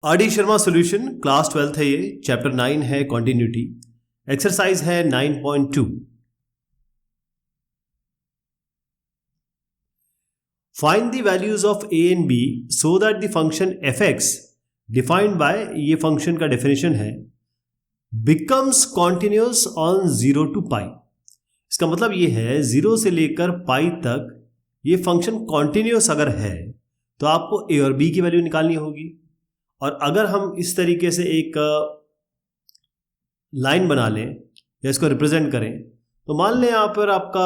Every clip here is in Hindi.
R D Sharma solution class 12th है ये, चैप्टर 9 है कॉन्टिन्यूटी, एक्सरसाइज है 9.2। Find the values of a and b so that the function f x defined by, ये फंक्शन का डेफिनेशन है, becomes continuous on 0 to pi. इसका मतलब ये है 0 से लेकर पाई तक ये फंक्शन कॉन्टिन्यूअस अगर है तो आपको ए और बी की वैल्यू निकालनी होगी। और अगर हम इस तरीके से एक लाइन बना लें या इसको रिप्रेजेंट करें तो मान लें यहाँ पर आपका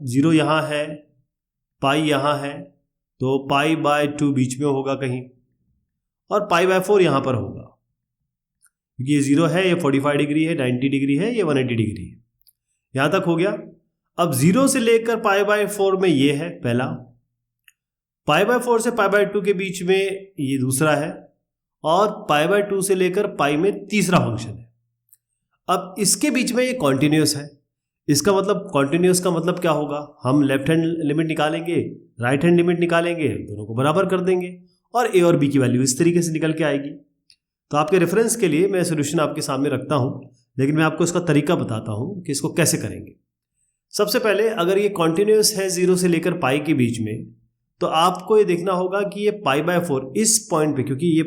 0 यहाँ है, पाई यहाँ है, तो पाई बाय 2 बीच में होगा कहीं और पाई बाय 4 यहाँ पर होगा, क्योंकि ये 0 है, ये 45 डिग्री है, 90 डिग्री है, ये 180 डिग्री है। यहाँ तक हो गया। अब 0 से लेकर पाई बाय 4 में ये है पहला, पाई बाय 4 से पाई बाय 2 के बीच में ये दूसरा है, और पाई बाय 2 से लेकर पाई में तीसरा फंक्शन है। अब इसके बीच में ये कॉन्टिन्यूअस है। इसका मतलब कॉन्टिन्यूअस का मतलब क्या होगा, हम लेफ्ट हैंड लिमिट निकालेंगे, राइट हैंड लिमिट निकालेंगे, दोनों को बराबर कर देंगे और ए और बी की वैल्यू इस तरीके से निकल के आएगी। तो आपके रेफरेंस के लिए मैं सोल्यूशन आपके सामने रखता हूं, लेकिन मैं आपको इसका तरीका बताता हूं कि इसको कैसे करेंगे। सबसे पहले अगर ये कॉन्टिन्यूअस है 0 से लेकर पाई के बीच में, तो आपको ये देखना होगा कि ये पाई बाय 4 इस पॉइंट पे, क्योंकि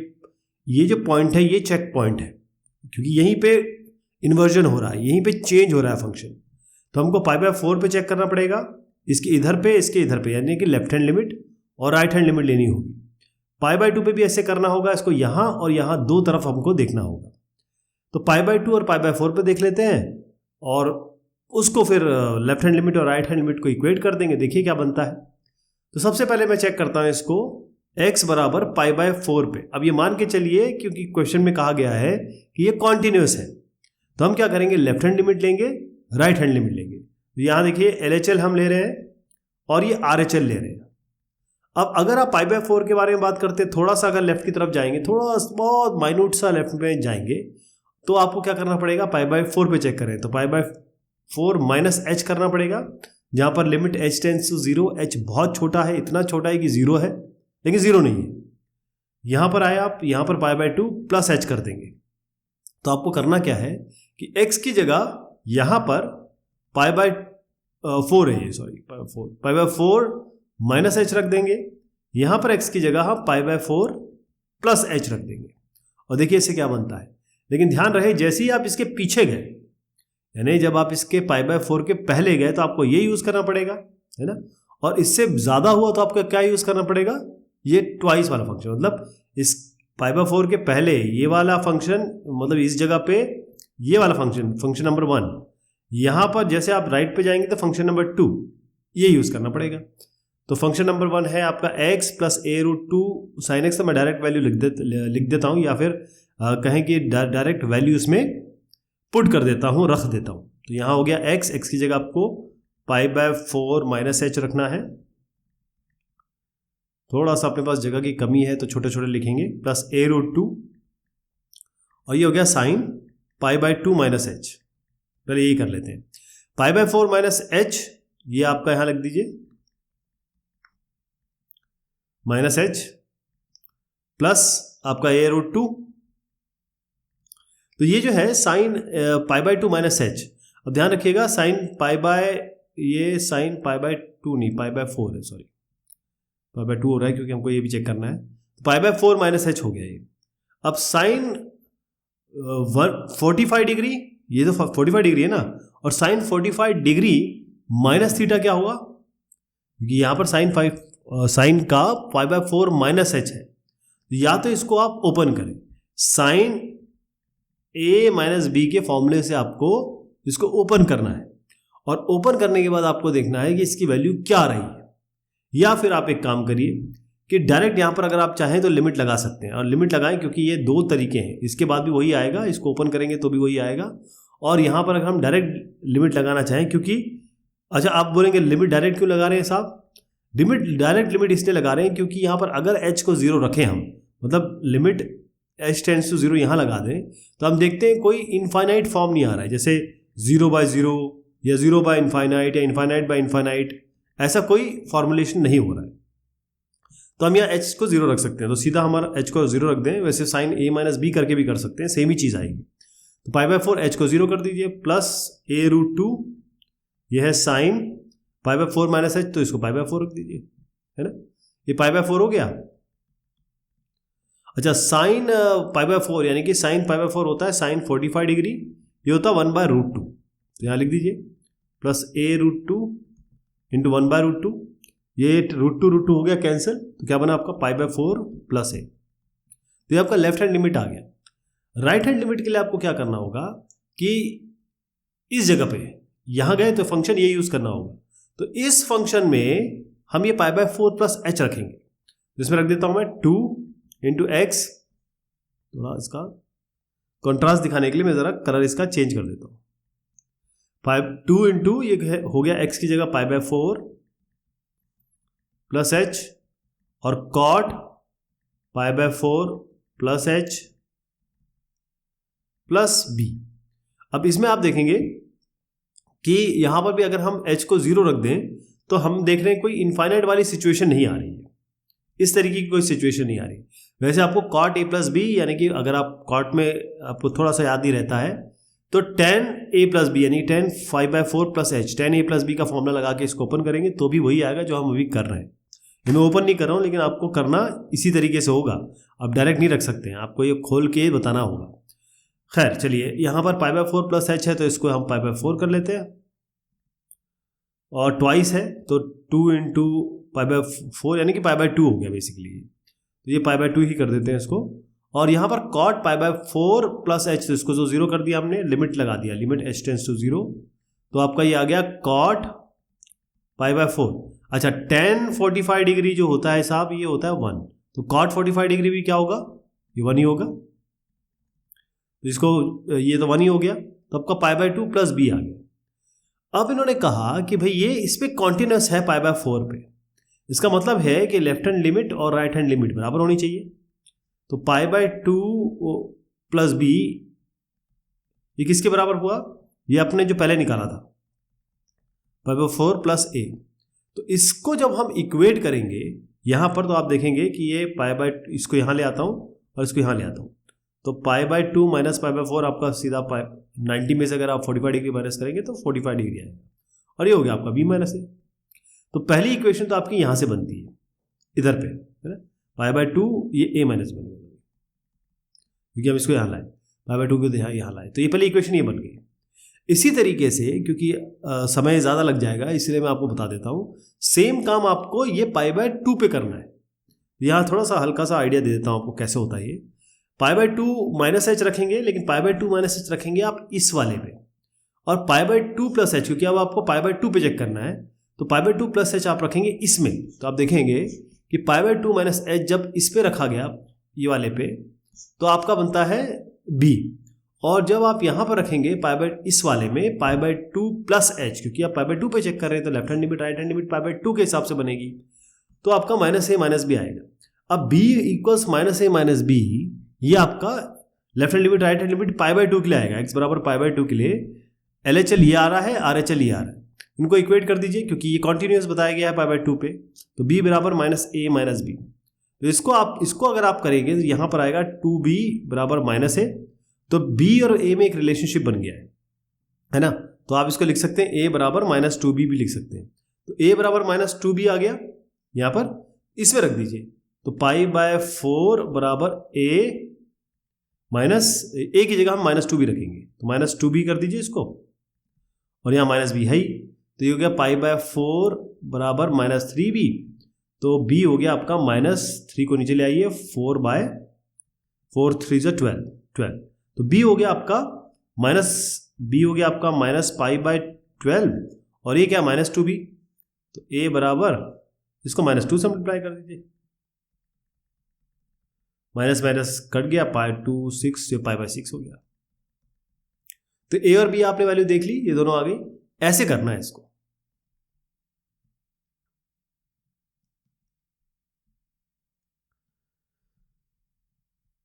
ये जो पॉइंट है ये चेक पॉइंट है, क्योंकि यहीं पे इन्वर्जन हो रहा है, यहीं पे चेंज हो रहा है फंक्शन, तो हमको पाई बाय 4 पे चेक करना पड़ेगा, इसके इधर पे, इसके इधर पे, यानी कि लेफ्ट हैंड लिमिट और राइट हैंड लिमिट लेनी होगी। पाई बाय 2 पे भी ऐसे करना होगा, इसको यहाँ और यहाँ दो तरफ हमको देखना होगा। तो पाई बाय 2 और पाई बाय 4 पे देख लेते हैं और उसको फिर लेफ्ट हैंड लिमिट और राइट हैंड लिमिट को इक्वेट कर देंगे, देखिए क्या बनता है। तो सबसे पहले मैं चेक करता हूँ इसको x बराबर पाई बाय 4 पे। अब ये मान के चलिए, क्योंकि क्वेश्चन में कहा गया है कि ये कॉन्टिन्यूअस है, तो हम क्या करेंगे, लेफ्ट हैंड लिमिट लेंगे, राइट हैंड लिमिट लेंगे। तो यहाँ देखिए LHL हम ले रहे हैं और ये RHL ले रहे हैं। अब अगर आप पाई बाय 4 के बारे में बात करते हैं, थोड़ा सा अगर लेफ्ट की तरफ जाएंगे, थोड़ा बहुत माइन्यूट सा लेफ्ट में जाएंगे, तो आपको क्या करना पड़ेगा, पाई बाय 4 पे चेक करें तो पाई बाय 4 माइनस h करना पड़ेगा, जहाँ पर limit h tends to 0, h बहुत छोटा है, इतना छोटा है कि 0 है लेकिन 0 नहीं है। यहाँ पर आए आप, यहाँ पर पाई बाय 2 प्लस h कर देंगे। तो आपको करना क्या है कि x की जगह यहाँ पर पाई बाय 4 है, sorry pi by 4 minus h रख देंगे, यहाँ पर x की जगह हम पाई बाय 4 प्लस h रख देंगे और देखिए इससे क्या बनता है। लेकिन ध्यान रहे, जैसे ही आप इसके पीछे गए, यानी जब आप इसके पाई बाय 4 के पहले गए, तो आपको ये यूज़ करना पड़ेगा, है ना, और इससे ज़्यादा हुआ तो आपको क्या यूज़ करना पड़ेगा, ये ट्वाइस वाला फंक्शन। मतलब इस पाई बाय 4 के पहले ये वाला फंक्शन, मतलब इस जगह पे ये वाला फंक्शन, फंक्शन नंबर 1, यहाँ पर जैसे आप राइट पे जाएंगे तो फंक्शन नंबर 2 ये यूज़ करना पड़ेगा। तो फंक्शन नंबर 1 है आपका x plus a√2 sin x, तो मैं डायरेक्ट वैल्यू लिख देता हूँ, या फिर कहें कि डायरेक्ट वैल्यू इसमें पुट कर देता हूँ, रख देता हूँ। तो यहाँ हो गया x की जगह आपको पाई बाय 4 माइनस h रखना है। थोड़ा सा अपने पास जगह की कमी है तो छोटे छोटे लिखेंगे, प्लस a√2, और ये हो गया sine pi by 2 minus h। पहले यही कर लेते हैं, पाई बाय 4 माइनस h, ये आपका यहां लिख दीजिए माइनस h, प्लस आपका a√2। तो ये जो है sine pi by 2 minus h। अब ध्यान रखिएगा, साइन पाई बाय, ये साइन पाई बाय 2 नहीं, पाई बाय 4 है, सॉरी पाई बाय 2 हो रहा है क्योंकि हमको ये भी चेक करना है। तो पाई बाय 4 माइनस h हो गया ये। अब साइन 45 डिग्री, ये तो 45 डिग्री है ना, और साइन 45 डिग्री माइनस थीटा क्या होगा, क्योंकि यहाँ पर साइन का पाई बाय 4 माइनस h है। या तो इसको आप ओपन करें, साइन a माइनस b के फॉर्मूले से आपको इसको ओपन करना है, और ओपन करने के बाद आपको देखना है कि इसकी वैल्यू क्या रही है। या फिर आप एक काम करिए कि डायरेक्ट यहाँ पर अगर आप चाहें तो लिमिट लगा सकते हैं, और लिमिट लगाएं, क्योंकि ये दो तरीके हैं, इसके बाद भी वही आएगा, इसको ओपन करेंगे तो भी वही आएगा, और यहाँ पर अगर हम डायरेक्ट लिमिट लगाना चाहें, क्योंकि अच्छा आप बोलेंगे लिमिट डायरेक्ट क्यों लगा रहे हैं साहब, डायरेक्ट लिमिट इसलिए लगा रहे हैं क्योंकि यहाँ पर अगर h को 0 रखें हम, मतलब लिमिट h टेंड्स टू 0 यहाँ लगा दें, तो हम देखते हैं कोई इनफाइनाइट फॉर्म नहीं आ रहा है, जैसे 0 बाय 0 या 0 बाय इनफाइनाइट या इनफाइनाइट बाय इनफाइनाइट, ऐसा कोई फॉर्मुलेशन नहीं हो रहा है। तो हम यहाँ h को 0 रख सकते हैं, तो सीधा हमारा h को 0 रख दें। वैसे साइन a माइनस बी करके भी कर सकते हैं, सेम ही चीज़ आएगी। तो पाई बाय 4 h को 0 कर दीजिए प्लस a√2, यह है sine pi by 4 minus h, तो इसको पाई बाय 4 रख दीजिए, है ना। ये पाई बाय 4 हो गया। अच्छा, साइन पाई बाय 4 यानी कि साइन पाई बाय 4 होता है साइन 45 डिग्री, ये होता है 1/√2, तो यहाँ लिख दीजिए प्लस a√2 इंटू 1/√2, ये √2 हो गया कैंसिल, तो क्या बना आपका पाई बाय 4 प्लस a। तो ये आपका लेफ्ट हैंड लिमिट आ गया। राइट हैंड लिमिट के लिए आपको क्या करना होगा कि इस जगह पे यहाँ गए तो फंक्शन ये यूज करना होगा। तो इस फंक्शन में हम ये पाई बाय 4 प्लस h रखेंगे, जिसमें रख देता हूं मैं 2 इंटू एक्स। थोड़ा इसका कॉन्ट्रास्ट दिखाने के लिए मैं जरा कलर इसका चेंज कर देता हूं। 2 इंटू ये हो गया x की जगह पाई बाय 4 प्लस h और cot pi by 4 plus h plus b। अब इसमें आप देखेंगे कि यहां पर भी अगर हम h को 0 रख दें तो हम देख रहे हैं कोई इनफाइनाइट वाली सिचुएशन नहीं आ रही है, इस तरीके की कोई सिचुएशन नहीं आ रही। वैसे आपको कॉट a प्लस बी, यानी कि अगर आप कॉट में आपको थोड़ा सा याद नहीं रहता है तो tan a प्लस बी यानी tan 5/4 plus h, tan a plus b का फॉर्मूला लगा के इसको ओपन करेंगे तो भी वही आएगा जो हम अभी कर रहे हैं। ये मैं ओपन नहीं कर रहा हूँ, लेकिन आपको करना इसी तरीके से होगा, आप डायरेक्ट नहीं रख सकते हैं, आपको ये खोल के बताना होगा। खैर चलिए, यहाँ पर पाई बाय 4 प्लस h है तो इसको हम पाई बाय 4 कर लेते हैं, और ट्वाइस है तो 2 इंटू पाई बाय 4 यानी कि पाई बाय 2 हो गया बेसिकली, तो ये पाई बाय 2 ही कर देते हैं इसको। और यहाँ पर cot pi by 4 plus h, तो इसको जो 0 कर दिया हमने, लिमिट लगा दिया, लिमिट h टेंड्स टू 0, तो आपका ये आ गया कॉट पाई बाय 4। अच्छा, tan 45 डिग्री जो होता है साहब ये होता है 1, तो कॉट 45 डिग्री भी क्या होगा, ये 1 ही होगा, तो इसको ये तो 1 ही हो गया, तो आपका पाई बाय 2 प्लस b आ गया। अब इन्होंने कहा कि भाई ये इस पे कॉन्टिन्यूस है पाई बाय 4 पे, इसका मतलब है कि लेफ्ट हैंड लिमिट और राइट हैंड लिमिट बराबर होनी चाहिए। तो पाई बाय 2 प्लस बी ये किसके बराबर हुआ, ये अपने जो पहले निकाला था पाई बाय 4 प्लस a। तो इसको जब हम इक्वेट करेंगे यहाँ पर तो आप देखेंगे कि ये पाई बाय, इसको यहाँ ले आता हूँ और इसको यहाँ ले आता हूँ, तो पाई बाय 2 माइनस पाई बाय 4 आपका सीधा 90 में से अगर आप 45 डिग्री माइनस करेंगे तो 45 डिग्री आएगा, और ये हो गया आपका b माइनस a। तो पहली इक्वेशन तो आपकी यहाँ से बनती है इधर पे, है ना, पाई बाय 2 ये a माइनस बन गया क्योंकि हम इसको यहाँ लाए, पाई बाय 2 को यहाँ लाए, तो ये पहली इक्वेशन ये बन गई। इसी तरीके से क्योंकि समय ज़्यादा लग जाएगा इसलिए मैं आपको बता देता हूँ, सेम काम आपको ये पाई बाय 2 पे करना है। यहाँ थोड़ा सा हल्का सा आइडिया दे देता हूँ आपको कैसे होता है ये। पाई बाय 2 माइनस h रखेंगे, लेकिन पाई बाय 2 माइनस h रखेंगे आप इस वाले पे, और पाई बाय 2 प्लस h, क्योंकि अब आपको पाई बाय 2 पे चेक करना है, तो पाई बाय 2 प्लस h आप रखेंगे इसमें। तो आप देखेंगे कि पाई बाय 2 माइनस h जब इस पे रखा गया ये वाले पे तो आपका बनता है b, और जब आप यहाँ पर रखेंगे पाई बाय इस वाले में पाई बाय 2 प्लस h, क्योंकि आप पाई बाय 2 पे चेक कर रहे हैं तो left hand limit right hand limit pi by 2 के हिसाब से बनेगी, तो आपका माइनस a माइनस b आएगा। अब b equals minus a minus b, ये आपका left hand limit right hand limit pi by 2 के लिए आएगा, x बराबर पाई बाय 2 के लिए LHL ये आ रहा है, RHL ये आ रहा है, इनको इक्वेट कर दीजिए क्योंकि ये कॉन्टिन्यूस बताया गया है पाई बाय 2 पे, तो b बराबर माइनस a माइनस b। तो इसको अगर आप करेंगे तो यहाँ पर आएगा 2b बराबर माइनस a, तो b और a में एक रिलेशनशिप बन गया है ना, तो आप इसको लिख सकते हैं a बराबर माइनस 2b भी लिख सकते हैं, तो a बराबर माइनस 2b आ गया, यहाँ पर इसमें रख दीजिए, तो पाई बाय 4 बराबर a माइनस a की जगह हम माइनस 2b रखेंगे, तो माइनस 2b कर दीजिए इसको, और यहाँ माइनस b है ही, तो ये हो गया पाई बाय 4 बराबर माइनस 3b, तो b हो गया आपका माइनस 3 को नीचे ले आइए, 4 बाय 4 3 जो 12, तो b हो गया आपका माइनस पाई बाय 12, और ये क्या माइनस 2b, तो a बराबर इसको माइनस 2 से मल्टीप्लाई कर दीजिए, माइनस माइनस कट गया, पाई 2 6 से पाई बाय 6 हो गया। तो a और b आपने वैल्यू देख ली, ये दोनों आ गई। ऐसे करना है इसको,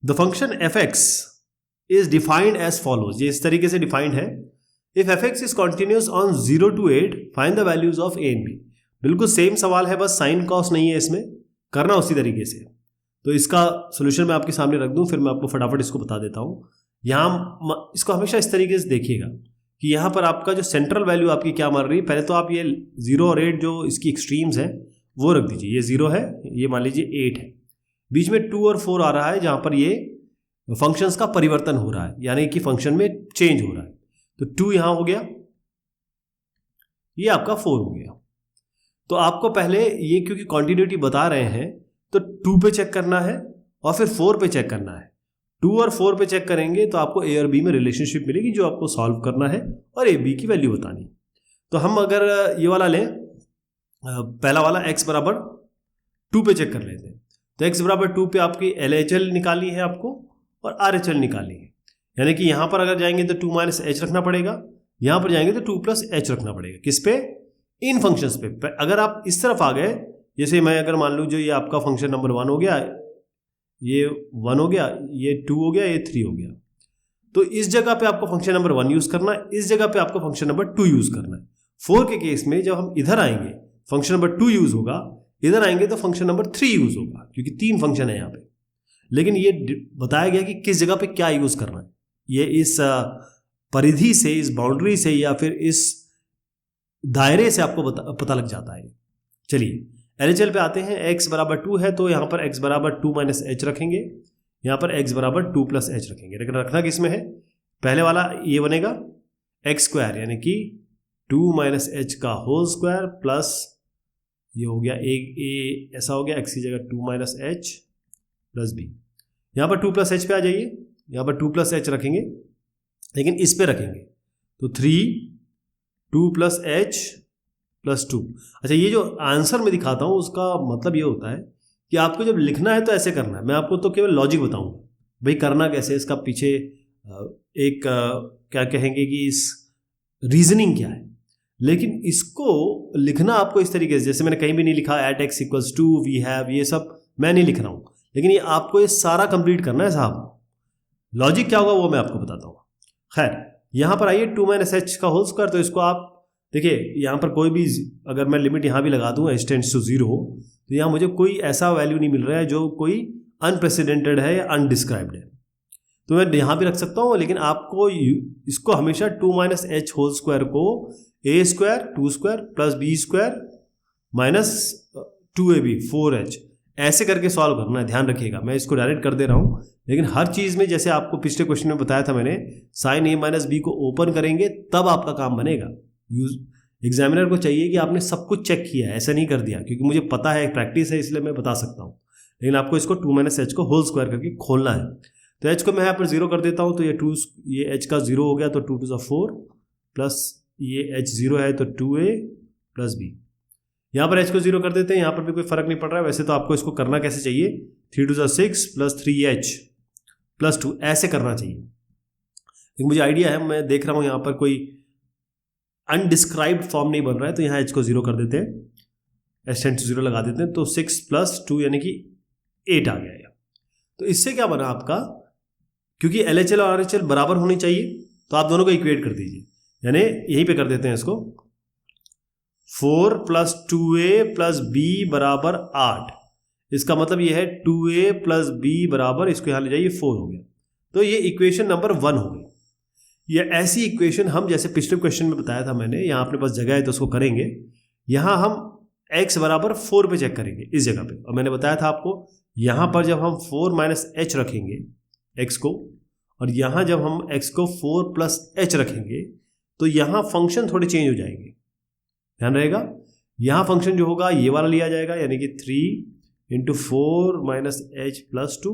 the function fx is defined as follows, ये इस तरीके से डिफाइंड है, if fx is continuous on 0 to 8 find the values of a and b। बिल्कुल सेम सवाल है, बस साइन कॉस नहीं है इसमें, करना उसी तरीके से। तो इसका सोल्यूशन मैं आपके सामने रख दूं, फिर मैं आपको फटाफट इसको बता देता हूं। यहाँ इसको हमेशा इस तरीके से देखिएगा कि यहाँ पर आपका जो सेंट्रल वैल्यू आपकी क्या मान रही है, पहले तो आप ये 0 और 8 जो इसकी एक्सट्रीम्स हैं वो रख दीजिए। ये 0 है, ये मान लीजिए 8 है, बीच में 2 और 4 आ रहा है जहाँ पर ये फंक्शंस का परिवर्तन हो रहा है, यानी कि फंक्शन में चेंज हो रहा है। तो 2 यहाँ हो गया, ये आपका 4 हो गया। तो आपको पहले ये क्योंकि कॉन्टिन्यूटी बता रहे हैं तो 2 पे चेक करना है और फिर 4 पे चेक करना है। 2 और 4 पे चेक करेंगे तो आपको ए और बी में रिलेशनशिप मिलेगी जो आपको सॉल्व करना है और ए बी की वैल्यू बतानी है। तो हम अगर ये वाला लें, पहला वाला x बराबर 2 पे चेक कर लेते हैं। तो x बराबर 2 पे आपकी LHL निकालनी है आपको और RHL निकालनी है, यानी कि यहाँ पर अगर जाएंगे तो 2 माइनस h रखना पड़ेगा, यहाँ पर जाएंगे तो 2 प्लस h रखना पड़ेगा। किस पे? इन फंक्शंस पे। अगर आप इस तरफ आ गए, जैसे मैं अगर मान लूँ जो ये आपका फंक्शन नंबर 1 हो गया, ये 1 हो गया, ये 2 हो गया, ये 3 हो गया, तो इस जगह पे आपको फंक्शन नंबर 1 यूज करना है, इस जगह पे आपको फंक्शन नंबर 2 यूज करना है। 4 के केस में जब हम इधर आएंगे फंक्शन नंबर 2 यूज होगा, इधर आएंगे तो फंक्शन नंबर 3 यूज होगा, क्योंकि 3 फंक्शन है यहाँ पे। लेकिन ये बताया गया कि किस जगह पे क्या यूज करना है, ये इस परिधि से, इस बाउंड्री से या फिर इस दायरे से आपको पता लग जाता है। चलिए LHL पे आते हैं। x बराबर 2 है तो यहाँ पर x बराबर 2 माइनस h रखेंगे, यहाँ पर x बराबर 2 प्लस h रखेंगे। लेकिन रखना किस में है? पहले वाला ये बनेगा x स्क्वायर, यानी कि 2 माइनस h का होल स्क्वायर प्लस ये हो गया एक ऐसा हो गया, x की जगह 2 माइनस h प्लस b। यहाँ पर 2 प्लस h पे आ जाइए, यहाँ पर 2 प्लस h रखेंगे, लेकिन इस पे रखेंगे तो 2 प्लस h प्लस 2। अच्छा, ये जो आंसर मैं दिखाता हूँ उसका मतलब ये होता है कि आपको जब लिखना है तो ऐसे करना है। मैं आपको तो केवल लॉजिक बताऊंगा, भाई करना कैसे, इसका पीछे एक क्या कहेंगे कि इस रीजनिंग क्या है। लेकिन इसको लिखना आपको इस तरीके से, जैसे मैंने कहीं भी नहीं लिखा at x equals 2 we have, ये सब मैं नहीं लिख रहा हूँ, लेकिन ये आपको ये सारा कंप्लीट करना है साहब। लॉजिक क्या होगा वो मैं आपको बताता हूँ। खैर, यहाँ पर आइए 2 माइनस h का होल स्क्वायर, तो इसको आप देखिए, यहाँ पर कोई भी अगर मैं लिमिट यहाँ भी लगा दूँ h टेंड्स टू 0, तो यहाँ मुझे कोई ऐसा वैल्यू नहीं मिल रहा है जो कोई अनप्रेसिडेंटेड है या अनडिस्क्राइब्ड है। तो मैं यहाँ भी रख सकता हूँ, लेकिन आपको इसको हमेशा 2 माइनस h होल स्क्वायर को a square 2 square plus b square minus 2ab 4h ऐसे करके सॉल्व करना है। ध्यान रखिएगा, मैं इसको डायरेक्ट कर दे रहा हूँ, लेकिन हर चीज़ में जैसे आपको पिछले क्वेश्चन में बताया था मैंने, साइन a माइनस b को ओपन करेंगे तब आपका काम बनेगा। एग्जामिनर को चाहिए कि आपने सब कुछ चेक किया है, ऐसा नहीं कर दिया, क्योंकि मुझे पता है प्रैक्टिस है इसलिए मैं बता सकता हूँ, लेकिन आपको इसको 2 माइनस h को होल स्क्वायर करके खोलना है। तो h को मैं यहाँ पर 0 कर देता हूँ, तो ये h का 0 हो गया, तो 2 टू 4 प्लस ये h 0 है तो 2a प्लस b। यहाँ पर h को 0 कर देते हैं, यहाँ पर भी कोई फर्क नहीं पड़ रहा है। वैसे तो आपको इसको करना कैसे चाहिए, 3 टू 6 प्लस 3h प्लस 2 ऐसे करना चाहिए, लेकिन मुझे आइडिया है, मैं देख रहा हूँ यहाँ पर कोई अनडिस्क्राइब्ड फॉर्म नहीं बन रहा है, तो यहाँ h को 0 कर देते हैं, h टेंड्स टू 0 लगा देते हैं, तो 6 प्लस 2 यानी कि 8 आ गया। तो इससे क्या बना आपका, क्योंकि LHL और RHL बराबर होनी चाहिए, तो आप दोनों को इक्वेट कर दीजिए, यानी यहीं पे कर देते हैं इसको, 4 प्लस 2a प्लस b बराबर 8। इसका मतलब ये है 2a प्लस b बराबर, इसको यहाँ ले जाइए 4 हो गया। तो ये इक्वेशन नंबर 1 हो गई। ये ऐसी इक्वेशन हम जैसे पिछले क्वेश्चन में बताया था मैंने, यहाँ अपने पास जगह है तो उसको करेंगे। यहाँ हम x बराबर 4 पे चेक करेंगे इस जगह पे, और मैंने बताया था आपको यहाँ पर जब हम 4 माइनस h रखेंगे x को, और यहाँ जब हम x को 4 प्लस h रखेंगे, तो यहाँ फंक्शन थोड़े चेंज हो जाएंगे। ध्यान रहेगा, यहाँ फंक्शन जो होगा ये वाला लिया जाएगा, यानी कि 3 इंटू 4 माइनस h प्लस 2।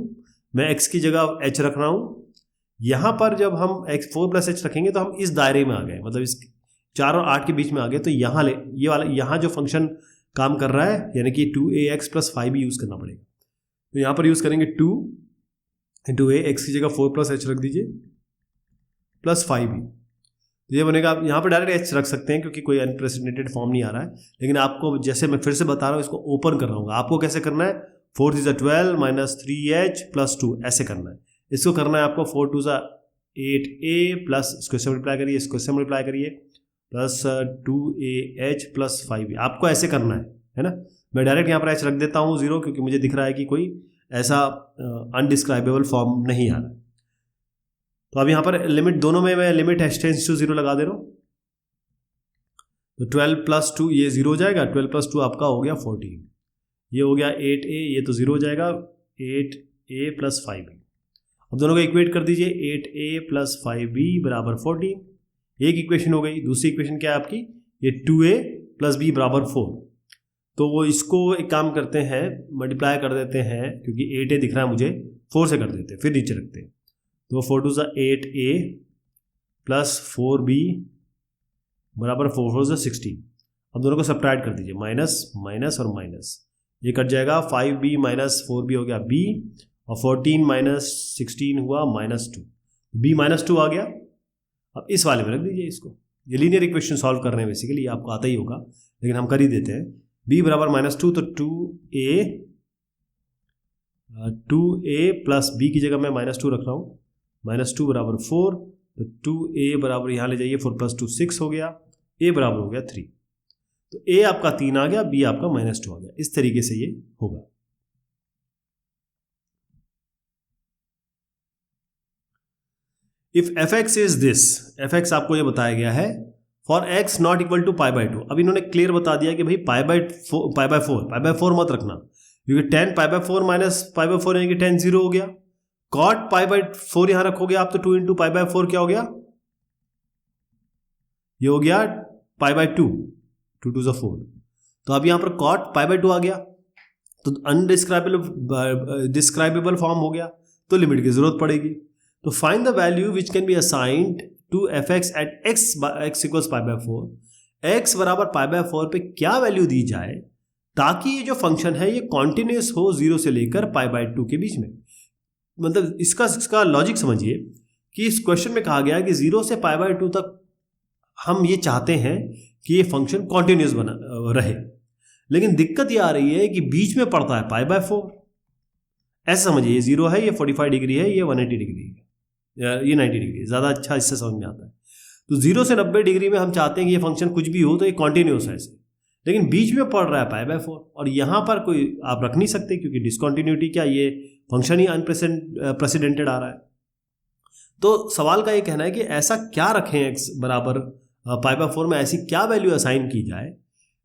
मैं x की जगह h रख रहा हूँ। यहाँ पर जब हम x 4 प्लस h रखेंगे तो हम इस दायरे में आ गए, मतलब इस 4 और 8 के बीच में आ गए। तो यहाँ ये वाला यहाँ जो फंक्शन काम कर रहा है, यानी कि 2ax प्लस 5b यूज़ करना पड़ेगा। तो यहाँ पर यूज़ करेंगे 2 इंटू a, x की जगह 4 प्लस h रख दीजिए प्लस 5b। तो ये बनेगा, आप यहाँ पर डायरेक्ट h रख सकते हैं क्योंकि कोई अनप्रेसिडेंटेड फॉर्म नहीं आ रहा है, लेकिन आपको जैसे मैं फिर से बता रहा हूँ इसको ओपन कर रहा हूँ। आपको कैसे करना है, 4 × 12 माइनस 3h प्लस 2 ऐसे करना है। इसको करना है आपको 4 × 8a प्लस इसको इससे मल्टीप्लाई करिए, इसको इससे मल्टीप्लाई करिए, प्लस 2ah प्लस 5b। आपको ऐसे करना है ना। मैं डायरेक्ट यहाँ पर एच रख देता हूँ 0, क्योंकि मुझे दिख रहा है कि कोई ऐसा अनडिस्क्राइबेबल फॉर्म नहीं आ रहा है। तो अब यहाँ पर लिमिट दोनों में मैं लिमिट h टेंड्स टू 0 लगा दे रहा हूँ। तो 12 + 2 ये 0 हो जाएगा, 12 + 2 आपका हो गया 14, ये हो गया 8a, ये तो 0 हो जाएगा, 8a + 5b। अब दोनों को इक्वेट कर दीजिए, 8a + 5b = 14, एक इक्वेशन हो गई। दूसरी इक्वेशन क्या है आपकी, ये 2a + b = 4। तो वो इसको एक काम करते हैं, मल्टीप्लाई कर देते हैं, क्योंकि 8a दिख रहा है मुझे, 4 से कर देते हैं, फिर नीचे रखते हैं। तो 4 2 8a + 4b = 4 4 16। अब दोनों को सब्ट्रैक्ट कर दीजिए, माइनस माइनस और माइनस, ये कट जाएगा, 5b - 4b हो गया b, और 14 - 16 हुआ -2, b -2 आ गया। अब इस वाले में रख दीजिए इसको, ये लीनियर इक्वेशन सॉल्व कर रहे हैं, बेसिकली आपको आता ही होगा, लेकिन हम कर ही देते हैं। b = -2, तो 2a + b की जगह मैं -2 रख रहा हूँ, -2 = 4, तो 2a बराबर यहाँ ले जाइए, 4 + 2 6 हो गया, a बराबर हो गया 3। तो a आपका 3 आ गया, b आपका -2 आ गया। इस तरीके से ये होगा। If fx is this, fx आपको ये बताया गया है for x not equal to π/2। अब इन्होंने क्लियर बता दिया कि भाई π/4 मत रखना, क्योंकि 10 π/4 - π/4 यानी कि 10 0 हो गया। cot π/4 यहां रखोगे आप, तो 2 × π/4 क्या हो गया, ये हो गया π/2, 2 2 = 4। तो अब यहां पर cot π/2 आ गया, तो डिस्क्राइबेबल फॉर्म हो गया, तो लिमिट की जरूरत पड़ेगी। तो find the value which can be assigned to fx at x = π/4। x बराबर π/4 पे क्या वैल्यू दी जाए ताकि ये जो फंक्शन है ये कॉन्टिन्यूस हो 0 से लेकर π/2 के बीच में। मतलब इसका लॉजिक समझिए कि इस क्वेश्चन में कहा गया है कि 0 से π/2 तक हम ये चाहते हैं कि ये फंक्शन कॉन्टिन्यूस बना रहे, लेकिन दिक्कत ये आ रही है कि बीच में पड़ता है π/4। ऐसा समझिए, ये 0 है, ये 45 डिग्री है, ये 180 डिग्री है, ये 90 डिग्री, ज़्यादा अच्छा इससे समझ में आता है। तो 0 से 90 डिग्री में हम चाहते हैं कि ये फंक्शन कुछ भी हो तो ये कॉन्टिन्यूस है ऐसे, लेकिन बीच में पड़ रहा है π/4, और यहाँ पर कोई आप रख नहीं सकते, क्योंकि डिसकॉन्टिन्यूटी क्या, ये फंक्शन ही अनप्रेसिडेंटेड आ रहा है। तो सवाल का ये कहना है कि ऐसा क्या रखें x बराबर π/4 में, ऐसी क्या वैल्यू असाइन की जाए,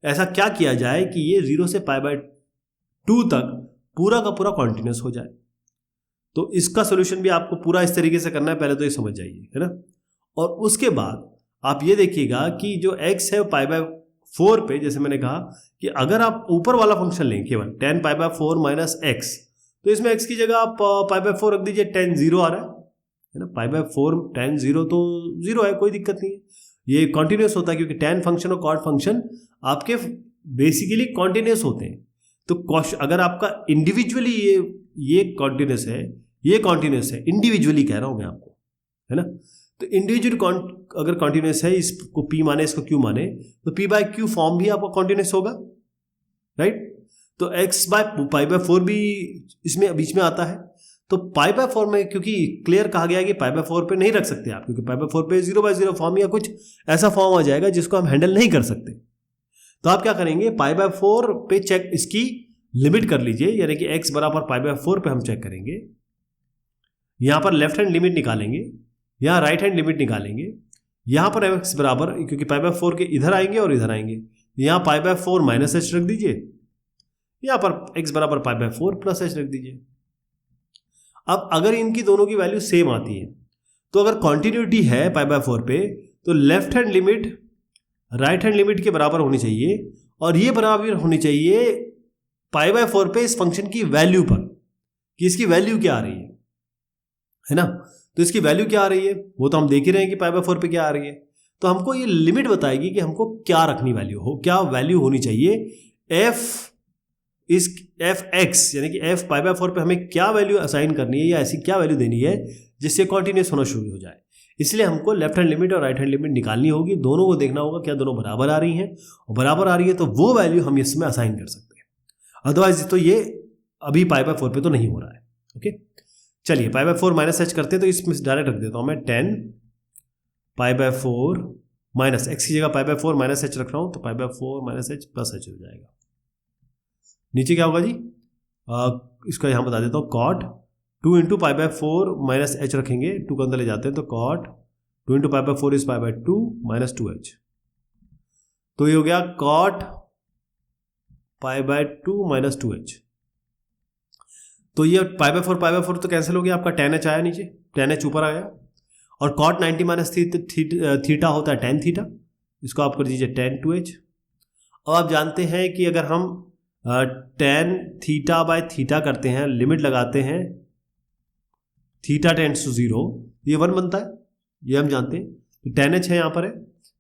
ऐसा क्या किया जाए कि ये 0 से π/2 तक पूरा का पूरा कॉन्टिन्यूस हो जाए। तो इसका सोल्यूशन भी आपको पूरा इस तरीके से करना है, पहले तो ये समझ जाइए, है ना। और उसके बाद आप ये देखिएगा कि जो x है π/4 पे, जैसे मैंने कहा कि अगर आप ऊपर वाला फंक्शन लें केवल 10 π/4 - x, तो इसमें x की जगह आप π/4 रख दीजिए, 10 0 आ रहा है ना, π/4 10 0 तो 0 है, कोई दिक्कत नहीं है, ये कॉन्टिन्यूस होता है, क्योंकि tan फंक्शन और cot फंक्शन आपके बेसिकली कॉन्टिन्यूस होते हैं। तो अगर आपका इंडिविजुअली ये कॉन्टिन्यूस है, ये कॉन्टिन्यूस है, इंडिविजुअली कह रहा हूं मैं आपको, है ना। तो इंडिविजुअल अगर कॉन्टिन्यूस है, इसको p माने, इसको q माने, तो p/q फॉर्म भी आपका कॉन्टिन्यूस होगा, राइट। तो x/π/4 भी इसमें बीच में आता है। तो π/4 में क्योंकि क्लियर कहा गया है कि π/4 पे नहीं रख सकते आप, क्योंकि π/4 पे 0/0 फॉर्म या कुछ ऐसा फॉर्म आ जाएगा जिसको हम हैंडल नहीं कर सकते। तो आप क्या करेंगे, π/4 पे चेक, इसकी लिमिट कर लीजिए, यानी कि x बराबर π/4 पे हम चेक करेंगे। यहां पर लेफ्ट हैंड लिमिट निकालेंगे, यहां राइट हैंड लिमिट निकालेंगे। यहां पर x बराबर, क्योंकि π/4 के इधर आएंगे और इधर आएंगे, यहां π/4 - h रख दीजिए, यहां पर x बराबर π/4 + h रख दीजिए। अब अगर इनकी दोनों की वैल्यू सेम आती है, तो अगर कॉन्टिन्यूटी है π/4 पे, तो left hand limit right hand limit के बराबर होनी चाहिए, और ये बराबर होनी चाहिए π/4 पे इस फंक्शन की वैल्यू पर, कि इसकी वैल्यू क्या आ रही है ना। तो इसकी वैल्यू क्या आ रही है वो तो हम देख ही रहे हैं कि π/4 पे क्या आ रही है। तो हमको ये लिमिट बताएगी कि हमको क्या रखनी वैल्यू हो, क्या वैल्यू होनी चाहिए f(x) यानी कि f π/4 पे हमें क्या वैल्यू असाइन करनी है, या ऐसी क्या वैल्यू देनी है जिससे कॉन्टिन्यूस होना शुरू हो जाए। इसलिए हमको लेफ्ट हैंड लिमिट और राइट हैंड लिमिट निकालनी होगी, दोनों को देखना होगा क्या दोनों बराबर आ रही हैं, और बराबर आ रही है तो वो वैल्यू हम इसमें असाइन कर सकते हैं, अदरवाइज तो ये अभी π/4 पे तो नहीं हो रहा है। ओके, चलिए π/4 - h करते हैं, तो इसमें डायरेक्ट रख देता हूं मैं 10 π/4 - x की जगह π/4 - h रख रहा हूं, तो π/4 - h + h हो जाएगा। नीचे क्या होगा जी, इसका यहाँ बता देता हूँ, cot 2 into pi by 4 minus h रखेंगे, 2 को अंदर ले जाते हैं, तो cot 2 into pi by 4 is pi by 2 minus 2h, तो ये हो गया cot pi by 2 minus 2h। तो ये पाई बाय 4 तो कैंसिल हो गया, आपका tan h आया नीचे, tan h ऊपर आ गया, और कॉट 90 माइनस थीटा होता है tan थीटा, इसको आप कर दीजिए tan 2h। अब आप जानते हैं कि अगर हम tan थीटा बाय थीटा करते हैं, लिमिट लगाते हैं, थीटा टेंड्स टू 0, ये 1 बनता है, ये हम जानते हैं। तो tan h है यहाँ पर है,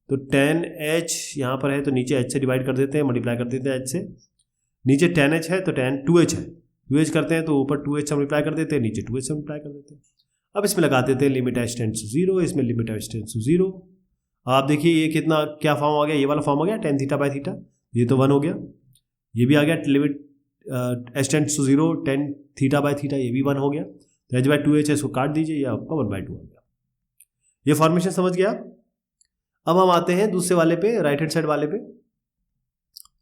तो tan h यहाँ पर है, तो नीचे h से डिवाइड कर देते हैं, मल्टीप्लाई कर देते हैं h से, नीचे tan h है तो tan 2h है, 2h करते हैं तो ऊपर 2h से मल्टीप्लाई कर देते हैं, नीचे 2h से मल्टीप्लाई कर देते हैं। अब इसमें लगा देते हैं लिमिट h टेंड्स टू 0, इसमें लिमिट h टेंड्स टू 0। आप देखिए ये कितना क्या फॉर्म आ गया, ये वाला फॉर्म आ गया tan थीटा बाय थीटा, ये तो 1 हो गया, ये भी आ गया limit h tends to 0 tan theta by theta, ये भी 1 हो गया, तो h बाय 2h है, इसको काट दीजिए, ये आपका 1/2 आ गया। ये फॉर्मेशन समझ गया। अब हम आते हैं दूसरे वाले पे, राइट हैंड साइड वाले पे,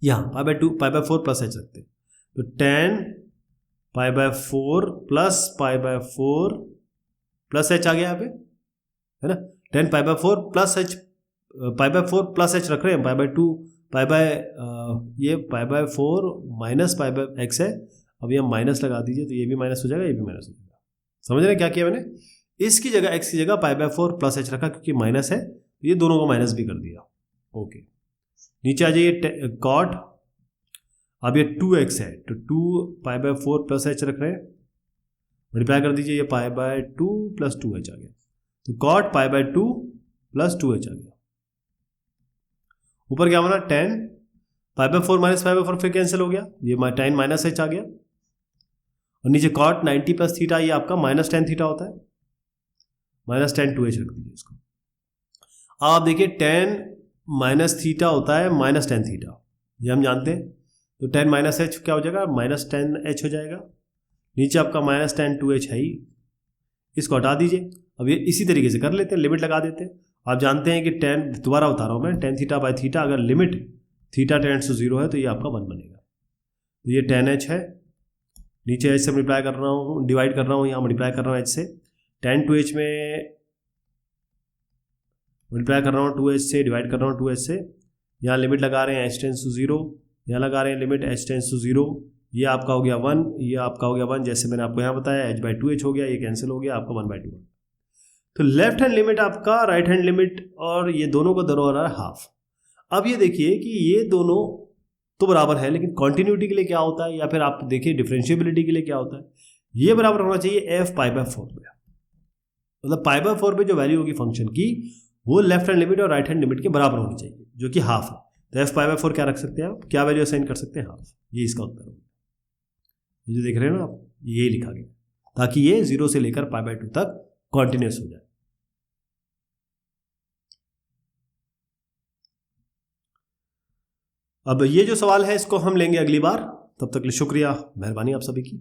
यहाँ पाई बाय 4 प्लस h रखते हैं, तो tan pi by 4 plus pi by 4 plus h आ गया यहाँ पे, है ना, tan pi by 4 plus h, pi by 4 plus h रख रहे हैं, पाई बाय 2 ये पाई by 4 minus pi bye x है, अब ये माइनस लगा दीजिए, तो ये भी माइनस हो जाएगा, ये भी माइनस हो जाएगा। समझ रहे हैं क्या किया मैंने, इसकी जगह x की जगह पाई बाय 4 प्लस h रखा, क्योंकि माइनस है, ये दोनों को माइनस भी कर दिया। ओके, नीचे आ जाइए, कॉट, अब ये 2x है, तो 2 पाई बाय 4 प्लस h रख रहे हैं, मल्टीप्लाई कर दीजिए, ये पाई बाय 2 प्लस 2h आ गया, तो cot pi by 2 plus 2h आ गया। ऊपर क्या बना, tan pi by 4 minus pi by 4 फिर कैंसिल हो गया, ये tan माइनस h आ गया, और नीचे कॉट 90 प्लस थीटा, ये आपका माइनस tan थीटा होता है, माइनस tan 2h रख दीजिए इसको। अब आप देखिए tan माइनस थीटा होता है माइनस tan थीटा, ये हम जानते हैं, तो tan माइनस h क्या हो जाएगा, माइनस tan h हो जाएगा, नीचे आपका माइनस tan 2h है ही, इसको हटा दीजिए। अब ये इसी तरीके से कर लेते हैं, लिमिट लगा देते हैं। आप जानते हैं कि tan, दोबारा बता रहा हूँ मैं, tan थीटा बाय थीटा, अगर लिमिट थीटा टेंड्स टू 0 है तो ये आपका 1 बनेगा, तो ये tan h है, नीचे h से मल्टीप्लाई कर रहा हूँ, डिवाइड कर रहा हूँ, यहाँ मल्टीप्लाई कर रहा हूँ h से, tan 2h में मल्टीप्लाई कर रहा हूँ 2h से, डिवाइड कर रहा हूँ 2h से, यहाँ लिमिट लगा रहे हैं h टेंड्स टू 0, यहाँ लगा रहे हैं लिमिट h टेंड्स टू 0, ये आपका हो गया 1, ये आपका हो गया 1, जैसे मैंने आपको यहाँ बताया, h बाय 2h हो गया, ये कैंसिल हो गया, आपका 1/2। तो लेफ्ट हैंड लिमिट आपका राइट हैंड लिमिट, और ये दोनों को दर हो रहा है हाफ। अब ये देखिए कि ये दोनों तो बराबर है, लेकिन कॉन्टिन्यूटी के लिए क्या होता है, या फिर आप देखिए डिफरेंशिएबिलिटी के लिए क्या होता है, ये बराबर होना चाहिए f पाई बाय 4 पे, मतलब पाई बाय 4 पे जो वैल्यू होगी फंक्शन की, वो लेफ्ट हैंड लिमिट और राइट हैंड लिमिट के बराबर होनी चाहिए, जो कि हाफ है। तो f पाई बाय 4 क्या रख सकते हैं आप, क्या वैल्यू असाइन कर सकते हैं, हाफ, ये इसका उत्तर होगा। ये जो देख रहे हैं ना आप, ये लिखा गया, ताकि ये 0 से लेकर पाई बाय 2 तक कॉन्टिन्यूस हो जाए। अब ये जो सवाल है इसको हम लेंगे अगली बार, तब तक के लिए शुक्रिया, मेहरबानी आप सभी की।